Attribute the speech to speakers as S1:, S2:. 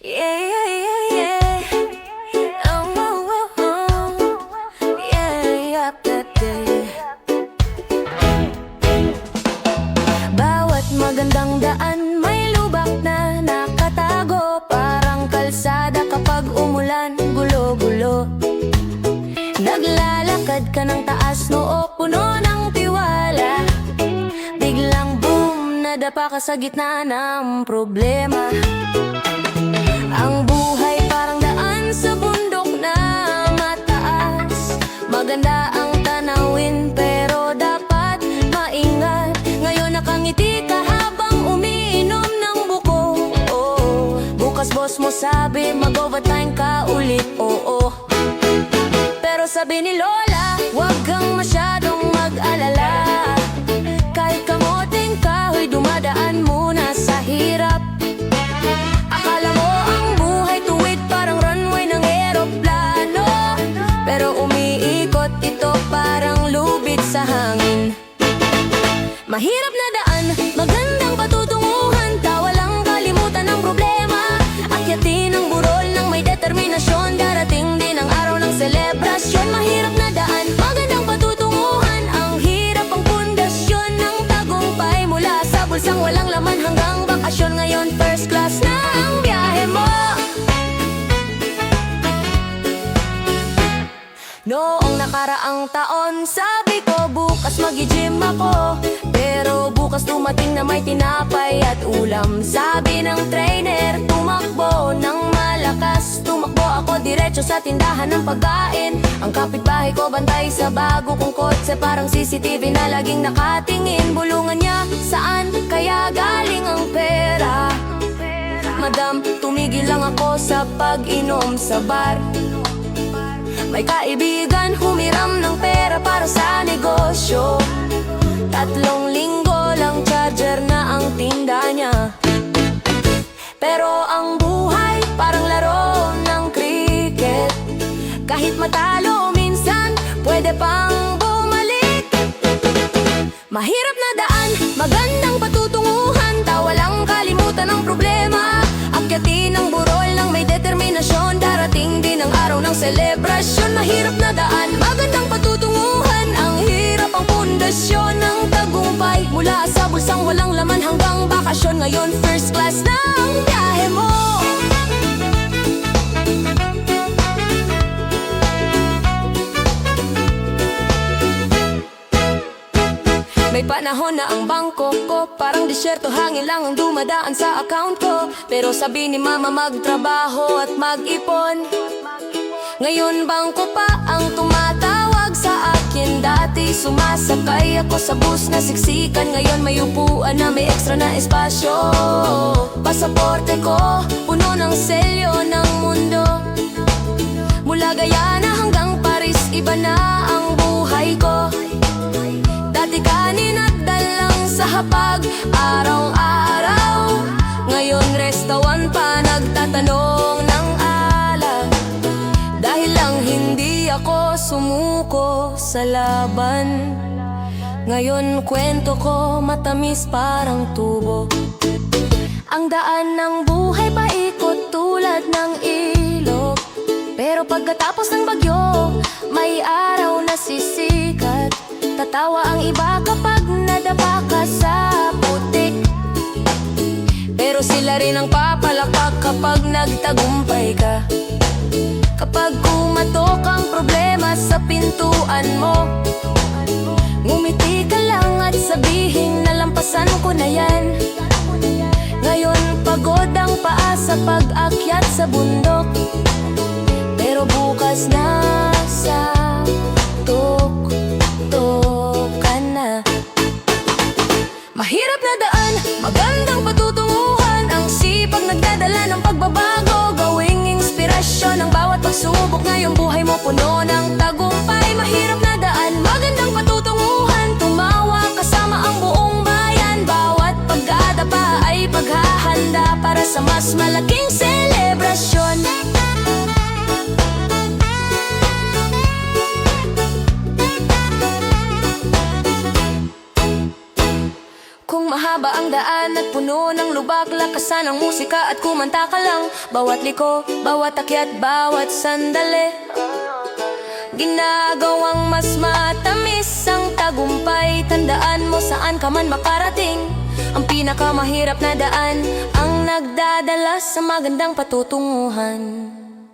S1: Yeah, yeah, yeah, yeah. Oh, oh, oh, oh. Yeah, yeah, that day. Bawat magandang daan may lubak na nakatago, parang kalsada kapag umulan, gulo-gulo. Naglalakad ka ng taas noo, puno ng tiwala. Biglang boom, nadapa ka sa gitna ng problema. Ang buhay parang daan sa bundok na mataas. Maganda ang tanawin pero dapat maingat. Ngayon nakangiti ka habang umiinom ng buko. Bukas boss mo sabi mag-overtime ka ulit, oo. Pero sabi ni Lola, huwag kang masyadong mag-alala. Kahit kamoting kahoy dumadaan muna sa hirap. Akala mo ang buhay tuwid parang runway ng eroplano, pero umiikot ito parang lubid sa hangin. Mahirap na daan, magandang patutunguhan, tawa lang kalimutan ang problema. Akyatin ang burol ng may determinasyon, darating din ang araw ng selebrasyon. Mahirap na daan, magandang patutunguhan, ang hirap ang pundasyon ng tagumpay. Mula sa bulsang walang laman hanggang bakasyon, ngayon first class na ang biyahe mo. Noong nakaraang taon, sabi ko bukas mag-gym ako, pero bukas dumating na may tinapay at ulam. Sabi ng trainer, tumakbo ng malakas. Tumakbo ako diretso sa tindahan ng pagkain. Ang kapitbahay ko bantay sa bago kong kotse, parang CCTV na laging nakatingin. Bulungan niya, saan kaya galing ang pera? Madam, tumigil lang ako sa pag-inom sa bar. May kaibigan humiram ng pera para sa negosyo. 3 linggo lang charger na ang tinda niya. Pero ang buhay parang laro ng cricket. Kahit matalo minsan, pwede pang bumalik. Mahirap na daan, magandang patutunguhan, tawa lang kalimutan ang problema. Akyatin ang burol ng may determinasyon, darating din ang araw ng selebrasyon. Mahirap na daan, magandang patutunguhan, ang hirap ang pundasyon ng tagumpay. Mula sa bulsang walang laman hanggang bakasyon, ngayon first class na ang biyahe mo. May panahon na ang bangko ko parang disyerto, hangin lang ang dumadaan sa account ko. Pero sabi ni mama magtrabaho at mag-ipon. Ngayon bangko pa ang tumatawag sa akin. Dati sumasakay ako sa bus na siksikan, ngayon may upuan na may extra na espasyo. Pasaporte ko puno ng selyo ng mundo. Mula Guyana hanggang Paris, iba na ang buhay ko. Dati kanin at dalang sa hapag, araw-araw. Ngayon restawan pa nagtatanong ng alak. Dahil lang hindi ako sumuko sa laban. Ngayon kwento ko matamis parang tubo. Ang daan ng buhay paikot tulad ng ilog. Pero pagkatapos ng bagyo, may araw na sisikat. Tatawa ang iba kapag nadapa ka sa putik, pero sila rin ang papalakpak kapag nagtagumpay ka. Kapag kumatok ang problema sa pintuan mo, ngumiti ka lang at sabihin nalampasan ko na yan. Ngayon pagod ang paa sa pag-akyat sa bundok, pero bukas na sa ka na. Mahirap na daan, magandang patutunguhan, ang sipag nagdadala ng pagbabago. Gawing inspirasyon ang bawat pagsubok, ngayong buhay mo puno ng tagumpay. Mahirap na daan, magandang patutunguhan, tumawa kasama ang buong bayan. Bawat pagdadapa ay paghahanda para sa mas malaking selebrasyon. Kung mahaba ang daan at puno ng lubak, lakas Nauubusan ang musika at kumanta ka lang. Bawat liko, bawat akyat, bawat sandali, ginagawang mas matamis ang tagumpay. Tandaan mo saan ka man makarating, ang pinakamahirap na daan ang nagdadala sa magandang patutunguhan.